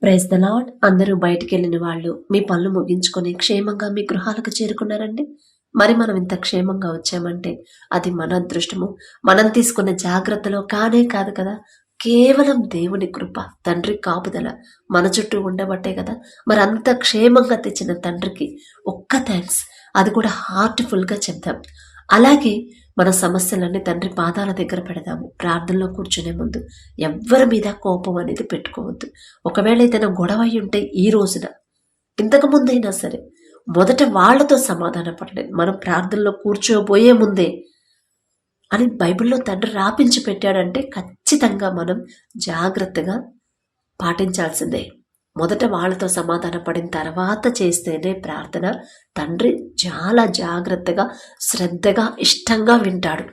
Praise the lord. అందరూ బయటికి వెళ్ళిన వాళ్ళు మీ పనులు ముగించుకొని క్షేమంగా మీ గృహాలకు చేరుకున్నారండి. మరి మనం ఇంత క్షేమంగా వచ్చామంటే అది మన అదృష్టము. మనం తీసుకున్న జాగ్రత్తలో కానే కాదు కదా, కేవలం దేవుని కృప, తండ్రి కాపుదల మన చుట్టూ ఉండబట్టే కదా. మరి అంత క్షేమంగా తెచ్చిన తండ్రికి ఒక్క థ్యాంక్స్, అది కూడా హార్ట్ఫుల్గా చెప్దాం. అలాగే మన సమస్యలన్నీ తండ్రి పాదాల దగ్గర పెడదాము. ప్రార్థనలో కూర్చునే ముందు ఎవ్వరి మీద కోపం అనేది పెట్టుకోవద్దు. ఒకవేళ ఏదైనా గొడవ అయి ఉంటే ఈ రోజున, ఇంతకు ముందైనా సరే, మొదట వాళ్లతో సమాధాన పడలేదు. మనం ప్రార్థనలో కూర్చోబోయే ముందే అని బైబిల్లో తండ్రి రాపించి పెట్టాడంటే ఖచ్చితంగా మనం జాగ్రత్తగా పాటించాల్సిందే. మొదట వాళ్ళతో సమాధాన పడిన తర్వాత చేస్తేనే ప్రార్థన తండ్రి చాలా జాగ్రత్తగా, శ్రద్ధగా, ఇష్టంగా వింటాడు.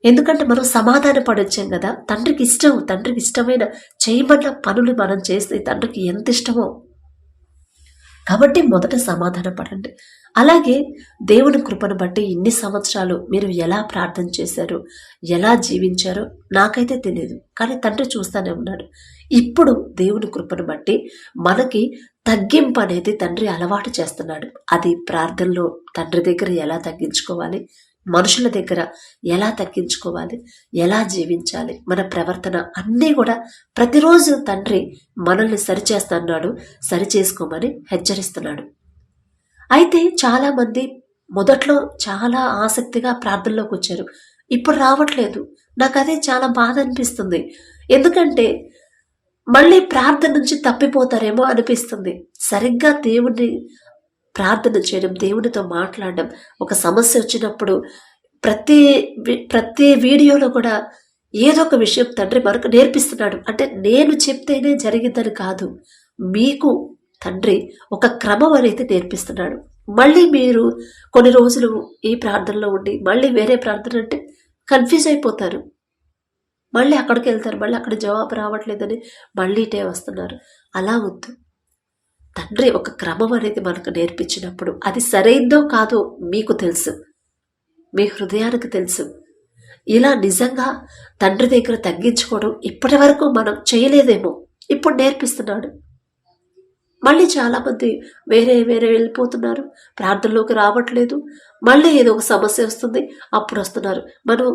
ఎందుకంటే మనం సమాధాన పడొచ్చాం కదా, తండ్రికి ఇష్టం. తండ్రికి ఇష్టమైన చేయమన్న పనులు మనం చేస్తే తండ్రికి ఎంత ఇష్టమో. కాబట్టి మొదట సమాధాన పడండి. అలాగే దేవుని కృపను బట్టి ఇన్ని సంవత్సరాలు మీరు ఎలా ప్రార్థన చేశారు, ఎలా జీవించారో నాకైతే తెలియదు, కానీ తండ్రి చూస్తూనే ఉన్నాడు. ఇప్పుడు దేవుని కృపను బట్టి మనకి తగ్గింపు అనేది తండ్రి అలవాటు చేస్తున్నాడు. అది ప్రార్థనలో తండ్రి దగ్గర ఎలా తగ్గించుకోవాలి, మనుషుల దగ్గర ఎలా తగ్గించుకోవాలి, ఎలా జీవించాలి, మన ప్రవర్తన అన్నీ కూడా ప్రతిరోజు తండ్రి మనల్ని సరిచేస్తున్నాడు, సరిచేసుకోమని హెచ్చరిస్తున్నాడు. అయితే చాలామంది మొదట్లో చాలా ఆసక్తిగా ప్రార్థనలోకి వచ్చారు, ఇప్పుడు రావట్లేదు. నాకు అదే చాలా బాధ అనిపిస్తుంది. ఎందుకంటే మళ్ళీ ప్రార్థన నుంచి తప్పిపోతారేమో అనిపిస్తుంది. సరిగ్గా దేవుణ్ణి ప్రార్థన చేయడం, దేవునితో మాట్లాడడం, ఒక సమస్య వచ్చినప్పుడు ప్రతి వీడియోలో కూడా ఏదో ఒక విషయం తండ్రి మనకు నేర్పిస్తున్నాడు. అంటే నేను చెప్తేనే జరిగిందని కాదు, మీకు తండ్రి ఒక క్రమం అనేది నేర్పిస్తున్నాడు. మళ్ళీ మీరు కొన్ని రోజులు ఈ ప్రార్థనలో ఉండి మళ్ళీ వేరే ప్రార్థన అంటే కన్ఫ్యూజ్ అయిపోతారు. మళ్ళీ అక్కడికి వెళ్తారు, మళ్ళీ అక్కడ జవాబు రావట్లేదని మళ్ళీ ఇటే వస్తున్నారు. అలా వద్దు. తండ్రి ఒక క్రమం అనేది మనకు నేర్పించినప్పుడు అది సరైందో కాదో మీకు తెలుసు, మీ హృదయానికి తెలుసు. ఇలా నిజంగా తండ్రి దగ్గర తగ్గించుకోవడం ఇప్పటి వరకు మనం చేయలేదేమో, ఇప్పుడు నేర్పిస్తున్నాడు. మళ్ళీ చాలామంది వేరే వెళ్ళిపోతున్నారు, ప్రార్థనలోకి రావట్లేదు. మళ్ళీ ఏదో ఒక సమస్య వస్తుంది, అప్పుడు వస్తున్నారు. మనం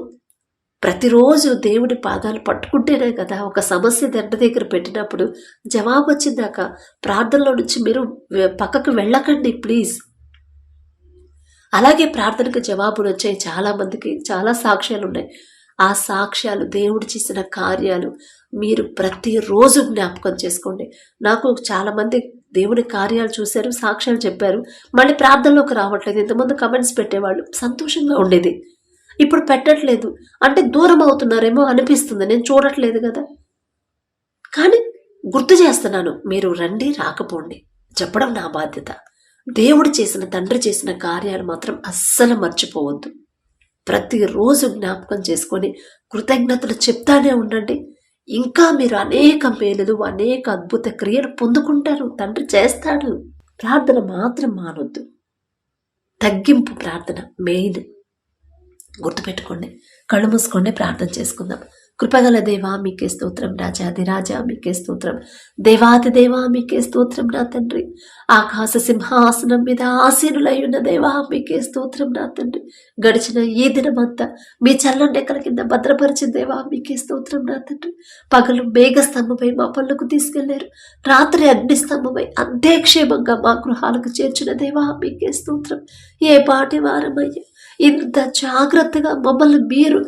ప్రతిరోజు దేవుని పాదాలు పట్టుకుంటేనే కదా, ఒక సమస్య తండ్రి దగ్గర పెట్టినప్పుడు జవాబు వచ్చిందాక ప్రార్థనలో నుంచి మీరు పక్కకు వెళ్ళకండి ప్లీజ్. అలాగే ప్రార్థనకు జవాబులు వచ్చాయి చాలామందికి, చాలా సాక్ష్యాలు ఉన్నాయి. ఆ సాక్ష్యాలు, దేవుడు చేసిన కార్యాలు మీరు ప్రతిరోజు జ్ఞాపకం చేసుకోండి. నాకు చాలామంది దేవుని కార్యాలు చూశారు, సాక్ష్యాలు చెప్పారు, మళ్ళీ ప్రార్థనలోకి రావట్లేదు. ఇంతమంది కమెంట్స్ పెట్టేవాళ్ళు, సంతోషంగా ఉండేది. ఇప్పుడు పెట్టట్లేదు అంటే దూరం అవుతున్నారేమో అనిపిస్తుంది, నేను చూడట్లేదు కదా. కానీ గుర్తు చేస్తున్నాను, మీరు రండి, రాకపోండి, చెప్పడం నా బాధ్యత. దేవుడు చేసిన, తండ్రి చేసిన కార్యాలు మాత్రం అస్సలు మర్చిపోవద్దు. ప్రతిరోజు జ్ఞాపకం చేసుకొని కృతజ్ఞతలు చెప్తానే ఉండండి. ఇంకా మీరు అనేక మేలులు, అనేక అద్భుత క్రియలు పొందుకుంటారు. తండ్రి చేస్తాడు. ప్రార్థన మాత్రం మానొద్దు. తగ్గింపు ప్రార్థన మెయిన్. గుర్తుపెట్టుకోండి. కళ్ళు మూసుకోండి, ప్రార్థన చేసుకుందాం. కృపగల దేవా మీకే స్తోత్రం, రాజాది రాజా మీకే స్తోత్రం, దేవాది దేవా మీకే స్తోత్రం నా తండ్రి. ఆకాశ సింహాసనం మీద ఆసీనులై ఉన్న దేవా మీకే స్తోత్రం నా తండ్రి. గడిచిన ఈ దినమంతా మీ చల్లని రెక్కల కింద భద్రపరిచిన దేవా మీకే స్తోత్రం నా తండ్రి. పగలు మేఘ స్తంభమై మా పనులకు తీసుకెళ్లారు, రాత్రి అగ్ని స్తంభమై అంతే క్షేమంగా మా గృహాలకు చేర్చిన దేవా మీకే స్తోత్రం. ఏ పాటి వారమయ్యా, ఇంత జాగ్రత్తగా మమ్మల్ని మీరు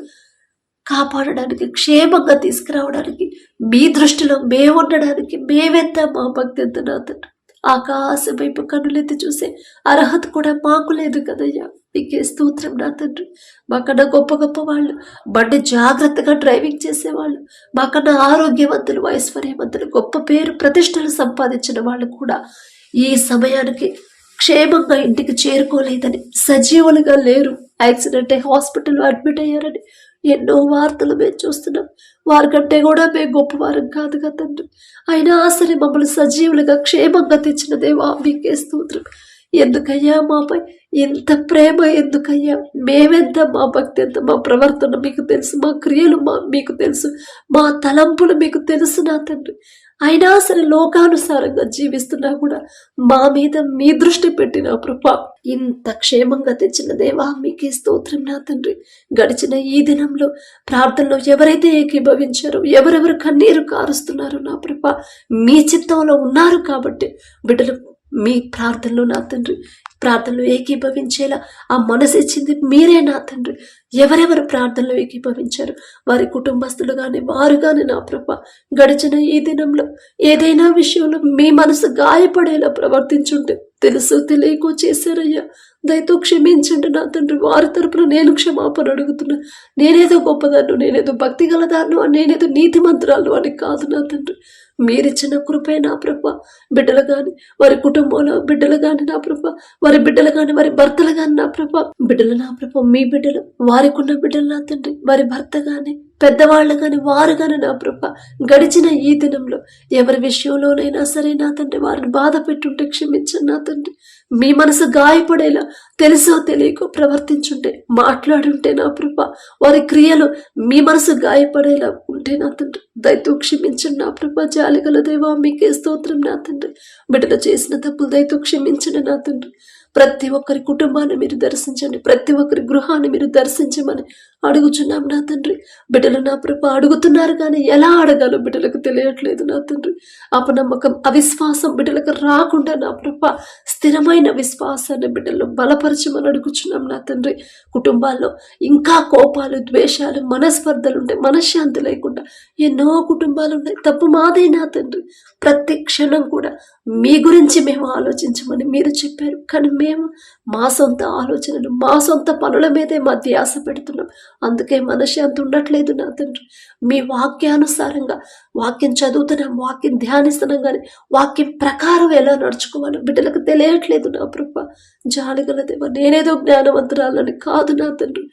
కాపాడడానికి, క్షేమంగా తీసుకురావడానికి, మీ దృష్టిలో మేము ఉండడానికి మేమెంత, మా భక్తి ఎంత నా తండ్రి. ఆకాశం వైపు కన్నులెత్తి చూసే అర్హత కూడా మాకు లేదు కదయ్యా, మీకే స్తోత్రం నా తండ్రి. మాకన్నా గొప్ప గొప్ప వాళ్ళు, బండి జాగ్రత్తగా డ్రైవింగ్ చేసేవాళ్ళు, మాకన్నా ఆరోగ్యవంతులు, ఐశ్వర్యవంతులు, గొప్ప పేరు ప్రతిష్టలు సంపాదించిన వాళ్ళు కూడా ఈ సమయానికి క్షేమంగా ఇంటికి చేరుకోలేదని, సజీవులుగా లేరు, యాక్సిడెంట్ అయి హాస్పిటల్లో అడ్మిట్ అయ్యారని ఎన్నో వార్తలు మేము చూస్తున్నాం. వారికంటే కూడా మేము గొప్పవారం కాదు కదండి. అయినా సరే మమ్మల్ని సజీవులుగా క్షేమంగా తెచ్చిన దేవా మీకే స్తోత్రం. ఎందుకయ్యా మాపై ఇంత ప్రేమ, ఎందుకయ్యా మేమెంత, మా భక్తి ఎంత, మా ప్రవర్తన మీకు తెలుసు, మా క్రియలు మీకు తెలుసు, మా తలంపులు మీకు తెలుసు నా తండ్రి. అయినా సరే లోకానుసారంగా జీవిస్తున్నా కూడా మా మీద మీ దృష్టి పెట్టిన ప్రభా, ఇంత క్షేమంగా తెచ్చిన దేవా మీకే స్తోత్రం నా తండ్రి. గడిచిన ఈ దినంలో ప్రార్థనలో ఎవరైతే ఏకీభవించారో, ఎవరెవరు కన్నీరు కారుస్తున్నారో నా ప్రభా, మీ చిత్తంలో ఉన్నారు కాబట్టి బిడ్డలు మీ ప్రార్థనలో నా తండ్రి, ప్రార్థనలో ఏకీభవించేలా ఆ మనసు ఇచ్చింది మీరే నా తండ్రి. ఎవరెవరు ప్రార్థనలో ఏకీభవించారు వారి కుటుంబస్తులు కానీ వారు కానీ నా ప్రభా, గడిచిన ఈ దినంలో ఏదైనా విషయంలో మీ మనసు గాయపడేలా ప్రవర్తించుంటే, తెలుసు తెలియకో చేశారయ్యా, దయతో క్షమించండి నా తండ్రి. వారి తరపున నేను క్షమాపణ అడుగుతున్నా. నేనేదో గొప్పదాన్ని, నేనేదో భక్తి గలదాన్ని, నేనేదో నీతిమంతురాలు అని కాదు నా తండ్రి. మీరిచ్చిన కృపే నా ప్రభ, బిడ్డలు గాని వారి కుటుంబంలో బిడ్డలు గాని నా ప్రభ, వారి బిడ్డలు గాని వారి భర్తలు గాని నా ప్రభ, బిడ్డలు నా ప్రభ, మీ బిడ్డలు వారికి ఉన్న బిడ్డలు నా తండ్రి, వారి భర్త గాని పెద్దవాళ్ళు గాని వారు గాని నా ప్రభ, గడిచిన ఈ దినంలో ఎవరి విషయంలోనైనా సరే నా తండ్రి వారిని బాధ పెట్టుంటే క్షమించండి నా తండ్రి. మీ మనసు గాయపడేలా తెలుసో తెలియకో ప్రవర్తించుంటే, మాట్లాడుంటే నా ప్రభ, వారి క్రియలు మీ మనసు గాయపడేలా ఉంటే నా తండ్రి దయతో క్షమించండి నా ప్రభ. జాలిగల దేవా మీకే స్తోత్రం నా తండ్రి. బిడ్డలు చేసిన తప్పులు దయతో క్షమించండి నా తండ్రి. ప్రతి ఒక్కరి కుటుంబాన్ని మీరు దర్శించండి, ప్రతి ఒక్కరి గృహాన్ని మీరు దర్శించమని అడుగుచున్నాం నా తండ్రి. బిడ్డలు నా ప్రభ అడుగుతున్నారు కానీ ఎలా అడగాలో బిడ్డలకు తెలియట్లేదు నా తండ్రి. అపనమ్మకం, అవిశ్వాసం బిడ్డలకు రాకుండా నా ప్రభ స్థిరమైన విశ్వాసాన్ని బిడ్డల్లో బలపరచమని అడుగుచున్నాం నా తండ్రి. కుటుంబాల్లో ఇంకా కోపాలు, ద్వేషాలు, మనస్పర్ధలు ఉంటే మనశ్శాంతి లేకుండా ఎన్నో కుటుంబాలు ఉన్నాయి. తప్పు మాదే నా తండ్రి. ప్రతి క్షణం కూడా మీ గురించి మేము ఆలోచించమని మీరు చెప్పారు, కానీ మేము మా సొంత ఆలోచనలు, మా సొంత పనుల మీదే మా ధ్యాస పెడుతున్నాం. అందుకే మనశ్శాంతి ఉండట్లేదు నా తండ్రి. మీ వాక్యానుసారంగా వాక్యం చదువుతున్నాం, వాక్యం ధ్యానిస్తున్నాం, కానీ వాక్యం ప్రకారం ఎలా నడుచుకోవాలో బిడ్డలకు తెలియట్లేదు నా ప్రభ. జాలిగల దేవ, నేనేదో జ్ఞానవంతురాలని కాదు నా తండ్రి.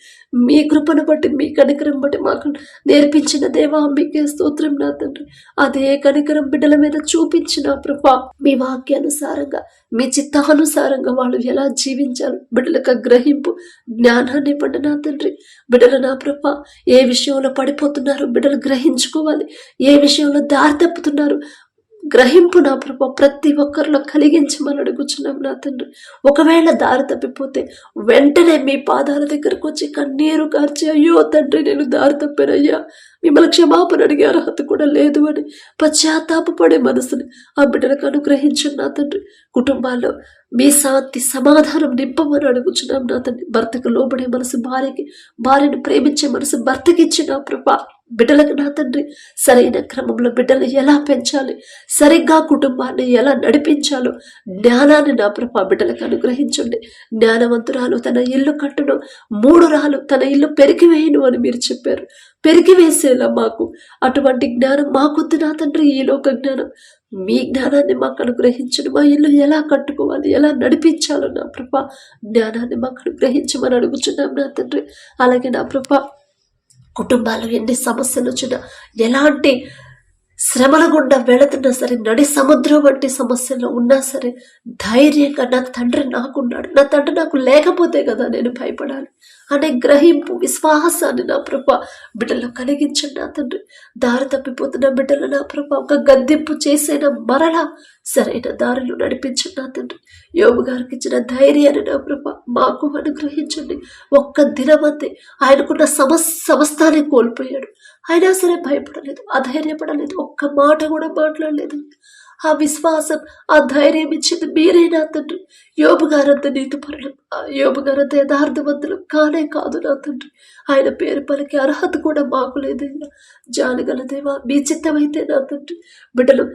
మీ కృపను బట్టి, మీ కనికరం బట్టి మాకు నేర్పించిన దేవా మీకే స్తోత్రం నా తండ్రి. అదే కనికరం బిడ్డల మీద చూపించిన ప్రభ, మీ వాక్యానుసారంగా మీ చిత్తానుసారంగా వాళ్ళు ఎలా జీవించాలి బిడ్డలకు గ్రహింపు జ్ఞానాన్ని ఇవ్వండి నా తండ్రి. బిడ్డలు నా ప్రభ ఏ విషయంలో పడిపోతున్నారు బిడ్డలు గ్రహించుకోవాలి, ఏ విషయంలో దారి తప్పుతున్నారు గ్రహింపు నా ప్రభ ప్రతి ఒక్కరిలో కలిగించమని అడుగుచున్నాం నా తండ్రి. ఒకవేళ దారి తప్పిపోతే వెంటనే మీ పాదాల దగ్గరకు వచ్చి కన్నీరు కార్చి, అయ్యో తండ్రి నేను దారి తప్పానయ్యా, మిమ్మల్ని క్షమాపణ అడిగే అర్హత కూడా లేదు అని పశ్చాత్తాపడే మనసుని ఆ బిడ్డలకు అనుగ్రహించండి నా తండ్రి. కుటుంబాల్లో మీ శాంతి సమాధానం నింపమని అడుగుచున్నాం నా తండ్రి. భర్తకు లోబడే మనసు భార్యకి, భార్యను ప్రేమించే మనసు భర్తకి ఇచ్చిన ప్రభా. బిడ్డలకు నా తండ్రి సరైన క్రమంలో బిడ్డలు ఎలా పెంచాలి, సరిగ్గా కుటుంబాన్ని ఎలా నడిపించాలో జ్ఞానాన్ని నా ప్రభా బిడ్డలకు అనుగ్రహించండి. జ్ఞానవంతురాలు తన ఇల్లు కట్టును, 3 రాలు తన ఇల్లు పెరికివేయను అని మీరు చెప్పారు. పెరికివేసేలా మాకు అటువంటి జ్ఞానం మాకొద్దు నా తండ్రి. ఈ లోక జ్ఞానం, మీ జ్ఞానాన్ని మాకు అనుగ్రహించండి. మా ఇల్లు ఎలా కట్టుకోవాలి, ఎలా నడిపించాలో నా ప్రభా జ్ఞానాన్ని మాకు అనుగ్రహించమని అడుగుచున్నాం నా తండ్రి. అలాగే నా ప్రభా కుటుంబాలు ఎన్ని సమస్యలు వచ్చినా, ఎలాంటి శ్రమల గుండా వెళుతున్నా సరే, నడి సముద్రం వంటి సమస్యల్లో ఉన్నా సరే ధైర్యంగా నా తండ్రి నాకున్నాడు, నా తండ్రి నాకు లేకపోతే కదా నేను భయపడాలి అనే గ్రహింపు, విశ్వాసాన్ని నా ప్రభ బిడ్డలో కలిగించండి నా తండ్రి. దారి తప్పిపోతున్న బిడ్డలు నా ప్రభ ఒక గద్దెంపు చేసిన మరలా సరైన దారిలో నడిపించండి నా తండ్రి. యోబు గారికి ఇచ్చిన ధైర్యాన్ని నా ప్రభ మాకు అనుగ్రహించండి. ఒక్క దినమంతే ఆయనకున్న సమస్తాన్ని కోల్పోయాడు, అయినా సరే భయపడలేదు, అధైర్యపడలేదు, ఒక్క మాట కూడా మాట్లాడలేదు. ఆ విశ్వాసం, ఆ ధైర్యం ఇచ్చింది మీరే నా తండ్రి. యోబు గారంత నీతిపరులు, యోబు గారంత యథార్థవంతులు కానే కాదు నా తండ్రి. ఆయన పేరు పలికే అర్హత కూడా మాకు లేదైనా. జాలిగల దేవా మీ చిత్తమైతే నా తండ్రి బిడ్డలు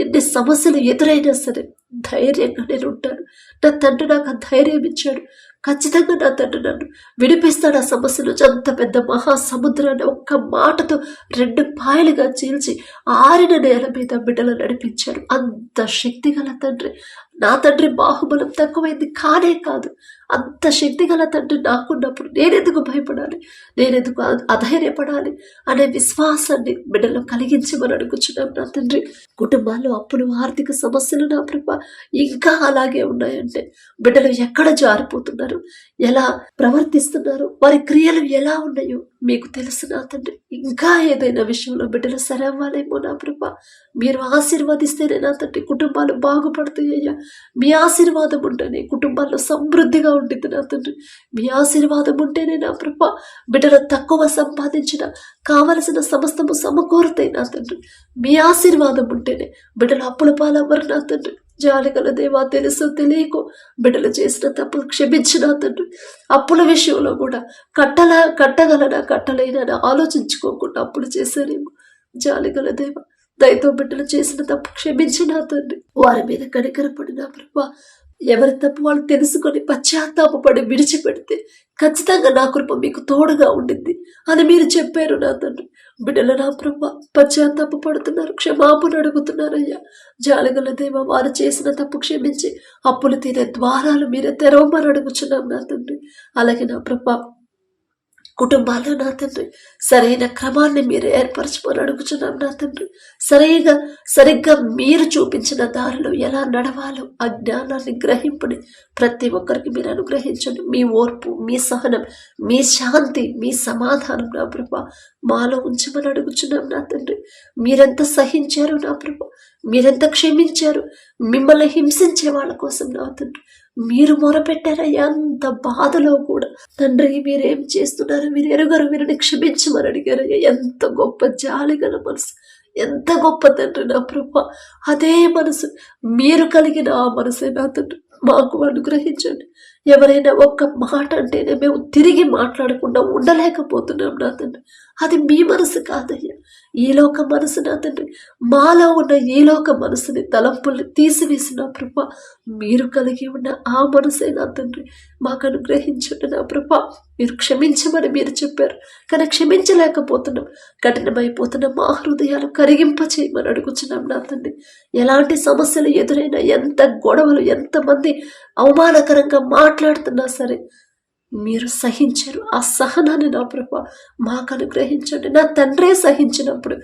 ఎన్ని సమస్యలు ఎదురైనా సరే ధైర్యంగా నేను ఉంటాను. నా తండ్రి నాకు ఆ ధైర్యం ఇచ్చాడు. ఖచ్చితంగా నా తండ్రి నన్ను విడిపిస్తాడు. ఆ సమస్య నుంచి అంత పెద్ద మహాసముద్రాన్ని ఒక్క మాటతో 2 పాయలుగా చీల్చి ఆరిన నేల మీద బిడ్డలు నడిపించారు. అంత శక్తిగల తండ్రి నా తండ్రి. బాహుబలం తక్కువైంది కానే కాదు. అంత శక్తిగల తండ్రి నాకున్నప్పుడు నేనెందుకు భయపడాలి, నేనెందుకు అధైర్యపడాలి అనే విశ్వాసాన్ని బిడ్డలో కలిగించమని అడుగుచున్నాం నా తండ్రి. కుటుంబాల్లో అప్పులు, ఆర్థిక సమస్యలు నా ప్రభ ఇంకా అలాగే ఉన్నాయంటే బిడ్డలు ఎక్కడ జారిపోతున్నారు, ఎలా ప్రవర్తిస్తున్నారు, వారి క్రియలు ఎలా ఉన్నాయో మీకు తెలుసు నా తండ్రి, ఇంకా ఏదైనా విషయంలో బిడ్డలు సరే అవ్వాలేమో నా ప్రభా, మీరు ఆశీర్వదిస్తేనే నా తండ్రి కుటుంబాలు బాగుపడతాయ్యా. మీ ఆశీర్వాదం ఉంటేనే కుటుంబాల్లో సమృద్ధిగా ఉంటుంది నా తండ్రి. మీ ఆశీర్వాదం ఉంటేనే నా ప్రభా బిడ్డలు తక్కువ సంపాదించిన కావలసిన సమస్తము సమకూరుతాయి నా తండ్రి. మీ ఆశీర్వాదం ఉంటేనే బిడ్డలు అప్పుల పాలవ్వరు నా తండ్రి. జాలిగల దేవా, తెలుసు తెలియకు బిడ్డలు చేసిన తప్పు క్షమించిన తండ్రి. అప్పుల విషయంలో కూడా కట్టగలనా కట్టలేనా ఆలోచించుకోకుండా అప్పులు చేశారేమో. జాలిగల దేవా, దయతో బిడ్డలు చేసిన తప్పు క్షమించిన తండ్రి. వారి మీద కనికరపడిన ప్రభా, ఎవరి తప్పు వాళ్ళు తెలుసుకొని పశ్చాత్తాపడి విడిచిపెడితే ఖచ్చితంగా నా కృప మీకు తోడుగా ఉండింది అని మీరు చెప్పారు నా తండ్రి. బిడ్డలు నా ప్రభా పశ్చాత్తాప పడుతున్నారు, క్షమాపణ అడుగుతున్నారయ్యా. జాలిగల దేవ, వారు చేసిన తప్పు క్షమించి అప్పులు తీరే ద్వారాలు మీరే తెరవమని అడుగుచున్నాం నా తండ్రి. అలాగే నా ప్రభా కుటుంబాల్లో నా తండ్రి సరైన క్రమాన్ని మీరు ఏర్పరచుకొని అడుగుచున్నాం నా తండ్రి. సరిగ్గా మీరు చూపించిన దారిలో ఎలా నడవాలో ఆ జ్ఞానాన్ని గ్రహింపుని ప్రతి ఒక్కరికి మీరు అనుగ్రహించండి. మీ ఓర్పు, మీ సహనం, మీ శాంతి, మీ సమాధానం నా ప్రభా మాలో ఉంచమని అడుగుచున్నాం నా తండ్రి. మీరెంత సహించారు నా ప్రభా, మీరెంత క్షమించారు. మిమ్మల్ని హింసించే వాళ్ళ కోసం నా తండ్రి మీరు మొరపెట్టారయ్యా. అంత బాధలో కూడా తండ్రి మీరేం చేస్తున్నారు, మీరు ఎరుగరు, వీరిని క్షమించమని అడిగారయ్యా. ఎంత గొప్ప జాలిగల మనసు, ఎంత గొప్ప తండ్రి నా ప్రభా. అదే మనసు మీరు కలిగిన ఆ మనసే నా తండ్రి మాకు అనుగ్రహించండి. ఎవరైనా ఒక్క మాట అంటేనే మేము తిరిగి మాట్లాడకుండా ఉండలేకపోతున్నాం నా తండ్రి. అది మీ మనసు కాదయ్యా, ఈ లోక మనసు నా తండ్రి. మాలో ఉన్న ఈ లోక మనసుని తలంపుల్ని తీసివేసిన ప్రభా, మీరు కలిగి ఉన్న ఆ మనసే నా తండ్రి మాకు అనుగ్రహించండి నా ప్రభా. మీరు క్షమించమని మీరు చెప్పారు, కానీ క్షమించలేకపోతున్నాం. కఠినమైపోతున్న మా హృదయాలు కరిగింపచేయమని అడుగుచున్నాం నా తండ్రి. ఎలాంటి సమస్యలు ఎదురైనా, ఎంత గొడవలు, ఎంతమంది అవమానకరంగా మాట్లాడుతున్నా సరే మీరు సహించరు. ఆ సహనాన్ని నా ప్రభా మాకు అనుగ్రహించండి. నా తండ్రే సహించినప్పుడు,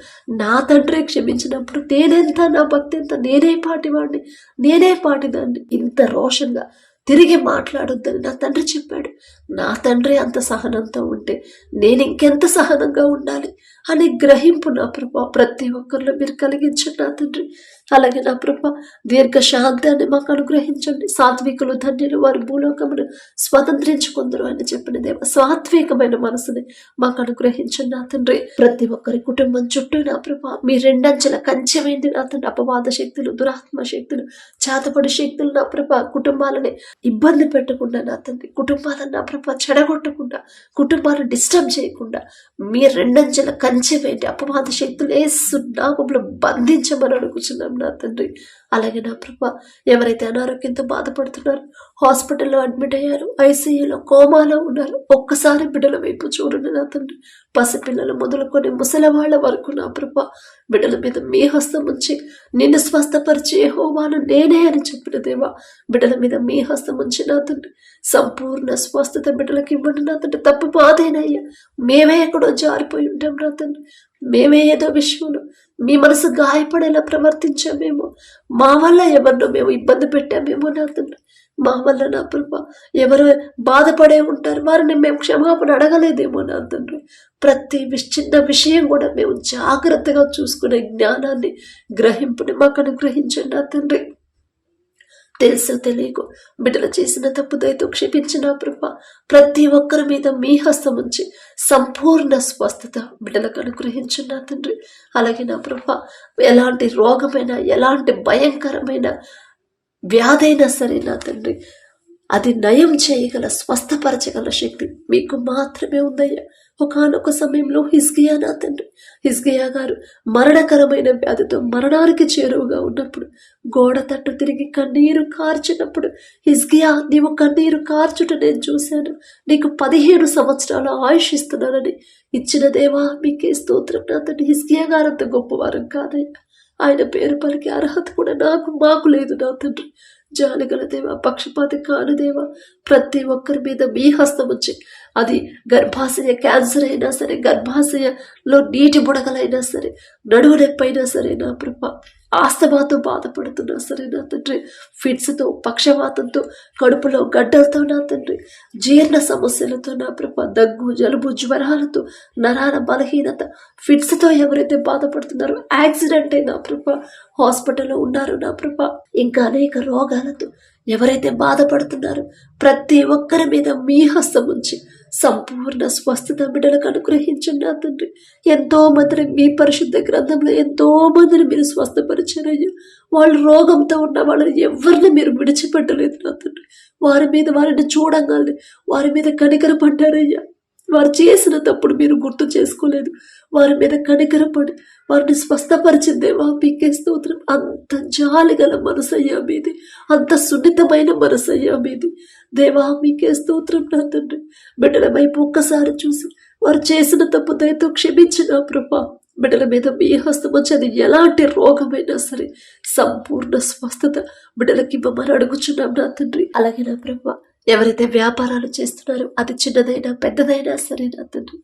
నా తండ్రే క్షమించినప్పుడు నేనెంత, నా భక్తి ఎంత, నేనే పాటివాడిని, నేనే పాటిదాన్ని. ఇంత రోషంగా తిరిగి మాట్లాడొద్దని నా తండ్రి చెప్పాడు. నా తండ్రి అంత సహనంతో ఉంటే నేను ఇంకెంత సహనంగా ఉండాలి అని గ్రహింపు నా ప్రభా ప్రతి ఒక్కరిలో మీరు కలిగించండి నా తండ్రి. అలాగే నా ప్రభా దీర్ఘ శాంతాన్ని మాకు అనుగ్రహించండి. సాత్వికులు ధన్యులు, వారు భూలోకమును స్వతంత్రించుకుందరు అని చెప్పిన దేవ, సాత్వికమైన మనసుని మాకు అనుగ్రహించండి నా తండ్రి. ప్రతి ఒక్కరి కుటుంబం చుట్టూ నా ప్రభా మీ రెండంచెల కంచెమైంది నా తండ్రి. అపవాద శక్తులు, దురాత్మ శక్తులు, చాతపడి శక్తులు నా ప్రభా కుటుంబాలని ఇబ్బంది పెట్టకుండా నా తండ్రి, కుటుంబాలను నా ప్రభా చెడగొట్టకుండా, కుటుంబాలను డిస్టర్బ్ చేయకుండా మీ రెండంచెల కంచెమైంది అపవాద శక్తులు యేసు నామములో బంధించమని అడుగుచున్నాం నా తండ్రి. అలాగే నా ప్రభా ఎవరైతే అనారోగ్యంతో బాధపడుతున్నారో, హాస్పిటల్లో అడ్మిట్ అయ్యారు, ఐసీయూలో కోమాలో ఉన్నారు, ఒక్కసారి బిడ్డల వైపు చూడండి నా తండ్రి. పసిపిల్లలు మొదలుకొని ముసలివాళ్ల వరకు నా ప్రభా బిడ్డల మీద మీ హస్తం ఉంచి నిన్ను స్వస్థపరిచి యెహోవాను నేనే అని చెప్పిన దేవా, బిడ్డల మీద మీ హస్తం ఉంచి నా తండ్రి సంపూర్ణ స్వస్థత బిడ్డలకు ఇవ్వండి నా తండ్రి. తప్పు బాధేనయ్యా, మేమే ఎక్కడో జారిపోయి ఉంటాం నా తండ్రి. మేమే ఏదో విషయంలో మీ మనసు గాయపడేలా ప్రవర్తించామేమో, మా వల్ల ఎవరినో మేము ఇబ్బంది పెట్టామేమో నా తండ్రి. మా వల్ల నా ప్రభా ఎవరు బాధపడే ఉంటారు, వారిని మేము క్షమాపణ అడగలేదేమో నా తండ్రి. ప్రతి చిన్న విషయం కూడా మేము జాగ్రత్తగా చూసుకునే జ్ఞానాన్ని, గ్రహింపుని మాకు అనుగ్రహించండి నా తండ్రి. తెలుసు తెలియకు బిడ్డలు చేసిన తప్పు దయతో క్షమించిన ప్రభా ప్రతి ఒక్కరి మీద మీ హస్తం ఉంచి సంపూర్ణ స్వస్థత బిడ్డలకు అనుగ్రహించు నా తండ్రి. అలాగే నా ప్రభా ఎలాంటి రోగమైనా, ఎలాంటి భయంకరమైన వ్యాధైనా సరే నా తండ్రి అది నయం చేయగల, స్వస్థపరచగల శక్తి మీకు మాత్రమే ఉందయ్యా. ఒకానొక సమయంలో హిజ్కియా నా తండ్రి, హిజ్కియా గారు మరణకరమైన వ్యాధితో మరణానికి చేరువుగా ఉన్నప్పుడు, గోడ తట్టు తిరిగి కన్నీరు కార్చినప్పుడు, హిజ్కియా నీవు కన్నీరు కార్చుట నేను చూశాను, నీకు 15 సంవత్సరాల ఆయుష్ ఇస్తున్నానని ఇచ్చిన దేవా మీకే స్తోత్రం నా తండ్రి. హిజ్కియా గారు అంత గొప్పవారం కాదయ్యా, ఆయన పేరు పలికి అర్హత కూడా మాకు లేదు నా తండ్రి. జాలిగల దేవా, పక్షపాతి కాని దేవా, ప్రతి ఒక్కరి మీద మీ హస్తం వచ్చి అది గర్భాశయ క్యాన్సర్ అయినా సరే, గర్భాశయలో నీటి బుడగలైనా సరే, నడువు నొప్పి అయినా సరే నా ప్రభ, ఆస్తమాతో బాధపడుతున్నా సరే నా తండ్రి, ఫిట్స్తో, పక్షవాతంతో, కడుపులో గడ్డలతో నా తండ్రి, జీర్ణ సమస్యలతో నా ప్రభ, దగ్గు, జలుబు, జ్వరాలతో, నరాల బలహీనత, ఫిట్స్తో ఎవరైతే బాధపడుతున్నారో, యాక్సిడెంట్ అయినా ప్రభ, హాస్పిటల్లో ఉన్నారు నా ప్రభ, ఇంకా అనేక రోగాలతో ఎవరైతే బాధపడుతున్నారో ప్రతి ఒక్కరి మీద మీ హస్తం ఉంచి సంపూర్ణ స్వస్థత బిడ్డలకు అనుగ్రహించండి నా తండ్రి. ఎంతో మందిని మీ పరిశుద్ధ గ్రంథంలో ఎంతో మందిని మీరు స్వస్థపరిచారయ్యా. వాళ్ళు రోగంతో ఉన్న వాళ్ళని ఎవరిని మీరు విడిచిపెట్టలేదు నా తండ్రి. వారిని చూడగానే వారి మీద కనికరపడ్డారయ్యా. వారు చేసిన తప్పుడు మీరు గుర్తు చేసుకోలేదు. వారి మీద కనికరపడి వారిని స్వస్థపరిచిందేవా మీకే స్తోత్రం. అంత జాలిగల మనసయ్యా మీది, అంత సున్నితమైన మనసయ్యా మీది దేవా, మీకే స్తోత్రం నా తండ్రి. బిడ్డల వైపు ఒక్కసారి చూసి వారు చేసిన తప్పు దయతో క్షమించిన ప్రభా, బిడ్డల మీద మీ హస్తం వచ్చి అది ఎలాంటి రోగమైనా సరే సంపూర్ణ స్వస్థత బిడ్డలకి ఇవ్వమని అడుగుచున్నాం నా తండ్రి. అలాగే నా ప్రభా, ఎవరైతే వ్యాపారాలు చేస్తున్నారో అది చిన్నదైనా పెద్దదైనా సరే నా తండ్రి,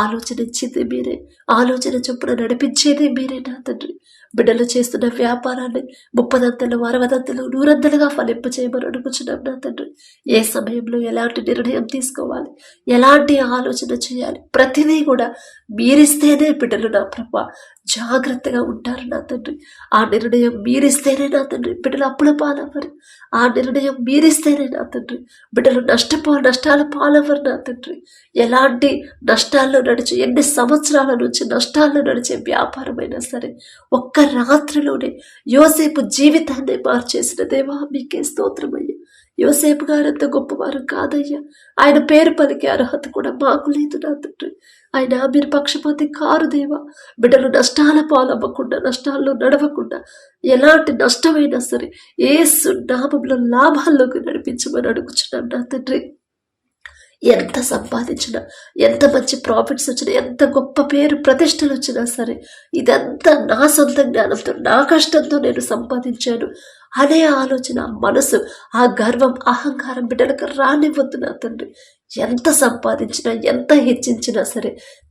ఆలోచన ఇచ్చేది మీరే, ఆలోచన చొప్పున నడిపించేది మీరే నా తండ్రి. బిడ్డలు చేస్తున్న వ్యాపారాన్ని 30 60 100 ఫలింపచేయమని అడుగుచున్నాం నా తండ్రి. ఏ సమయంలో ఎలాంటి నిర్ణయం తీసుకోవాలి, ఎలాంటి ఆలోచన చేయాలి, ప్రతిదీ కూడా మీరిస్తేనే బిడ్డలు నా ప్రభా జాగ్రత్తగా ఉంటారు నా తండ్రి. ఆ నిర్ణయం మీరిస్తేనే నా తండ్రి బిడ్డలు అప్పుల పాలవ్వరు. ఆ నిర్ణయం మీరిస్తేనే నా తండ్రి బిడ్డలు నష్టాల పాలవ్వరు నా తండ్రి. ఎలాంటి నష్టాల్లో నడిచి, ఎన్ని సంవత్సరాల నుంచి నష్టాల్లో నడిచే వ్యాపారమైనా సరే ఒక్క రాత్రిలోనే యోసేపు జీవితాన్ని మార్చేసిన దేవా, మీకే స్తోత్రమయ్యా. యోసేపు గారు అంత గొప్పవారు కాదయ్యా. ఆయన పేరు పలికే అర్హత కూడా మాకు లేదు నా తండ్రి. ఆయన మీరు పక్షపాతి కారు దేవా. బిడ్డలు నష్టాల పాలవ్వకుండా, నష్టాల్లో నడవకుండా, ఎలాంటి నష్టమైనా సరే యేసు నామములో లాభాల్లోకి నడిపించమని అడుగుచున్నాం నా తండ్రి. ఎంత సంపాదించినా, ఎంత మంచి ప్రాఫిట్స్ వచ్చినా, ఎంత గొప్ప పేరు ప్రతిష్టలు వచ్చినా సరే ఇదంతా నా సొంత జ్ఞానంతో, నా కష్టంతో నేను సంపాదించాను అనే ఆలోచన, మనసు, ఆ గర్వం, అహంకారం బిడ్డలకు రానివ్వద్దు నా తండ్రి. ఎంత సంపాదించినా, ఎంత హెచ్చించినా సరే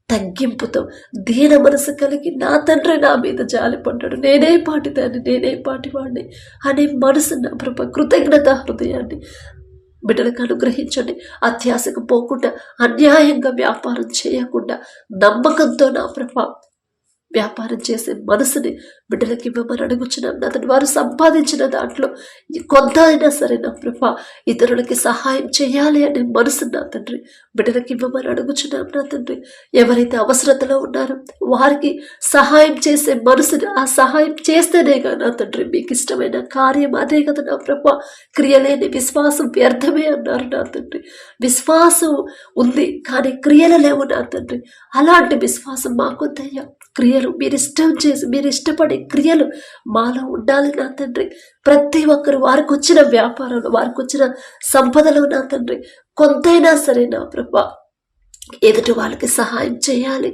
తగ్గింపుతో దీన మనసు కలిగి నా తండ్రి నా మీద జాలిపడ్డాడు, నేనే పాటిదాన్ని, నేనే పాటివాడిని అనే మనసు నా ప్రభ, కృతజ్ఞత హృదయాన్ని బిడ్డలకు అనుగ్రహించండి. అత్యాశకు పోకుండా, అన్యాయంగా వ్యాపారం చేయకుండా, నమ్మకంతో నా ప్రభ వ్యాపారం చేసే మనసుని బిడ్డలకి ఇవ్వమని అడుగుచున్నాం నా తండ్రి. వారు సంపాదించిన దాంట్లో కొంత అయినా సరే నా ప్రభ ఇతరులకి సహాయం చేయాలి అనే మనసు నా తండ్రి బిడ్డలకి ఇవ్వమని అడుగుచున్నాం నా తండ్రి. ఎవరైతే అవసరతలో ఉన్నారో వారికి సహాయం చేసే మనసుని, ఆ సహాయం చేస్తేనేగా నా తండ్రి మీకు ఇష్టమైన కార్యం అదే కదా నా ప్రభ. క్రియలేని విశ్వాసం వ్యర్థమే అన్నారు నా తండ్రి. విశ్వాసం ఉంది కానీ క్రియలు లేవు నా తండ్రి. అలాంటి విశ్వాసం మాకొద్దయ్యా. క్రియలు మీరు ఇష్టం చేసి, మీరు ఇష్టపడే క్రియలు మాలో ఉండాలి నా తండ్రి. ప్రతి ఒక్కరు వారికి వచ్చిన వ్యాపారంలో, వారికి వచ్చిన సంపదలో నా తండ్రి కొంతైనా సరే నా ప్రభా ఎదుటి వాళ్ళకి సహాయం చేయాలి